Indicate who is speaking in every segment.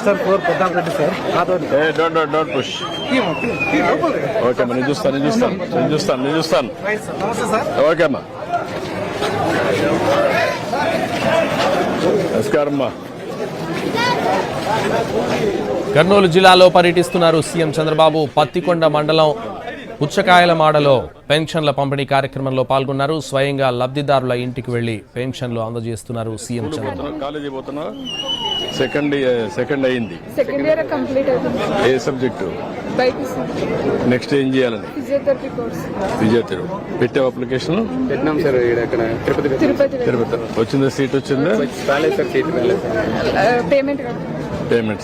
Speaker 1: Sister 4 Peddamreddy sir.
Speaker 2: Don't push. Okay అమ్మా, నేను చూస్తాను.
Speaker 1: నమస్తే సార్.
Speaker 2: ఓకే అమ్మా, నమస్కారం అమ్మా.
Speaker 3: కర్నూలు జిల్లాలో పర్యటిస్తున్నారు సీఎం చంద్రబాబు. పత్తికొండ మండలం పుచ్చకాయల మాడలో పెన్షన్ల పంపిణీ కార్యక్రమంలో పాల్గొన్నారు. స్వయంగా లబ్ధిదారుల ఇంటికి వెళ్లి పెన్షన్లు అందజేస్తున్నారు సీఎం చంద్రబాబు.
Speaker 2: కాలేజీ పోతున్నా, సెకండ్ అయింది.
Speaker 4: సెకండ్ ఇయర్ కంప్లీట్ అవుతుంది.
Speaker 2: ఏ సబ్జెక్టు?
Speaker 4: బైపీసీ.
Speaker 2: నెక్స్ట్ ఏం చేయాలని?
Speaker 4: Physiotherapy course.
Speaker 2: ఫిజియోథెరపీ పెట్టావు? అప్లికేషన్
Speaker 1: పెట్టినాం సార్.
Speaker 4: తిరుపతి.
Speaker 2: వచ్చిందా? సీట్ వచ్చిందా?
Speaker 4: పేమెంట్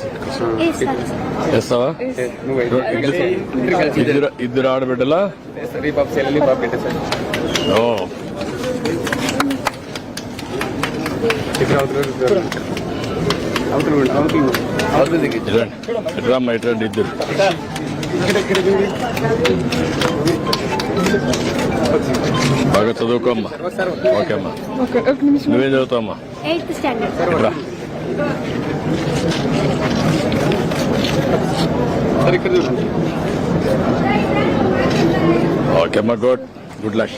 Speaker 2: వేస్తావా? ఇద్దరు ఆడబిడ్డలా? రామ్మా, ఇట్రండి ఇద్దరు. బాగా చదువుకోమ్మా. ఓకే అమ్మా, నువ్వేం చదువుతావమ్మా?
Speaker 4: 8th standard.
Speaker 2: ఓకే అమ్మా, గుడ్ లక్.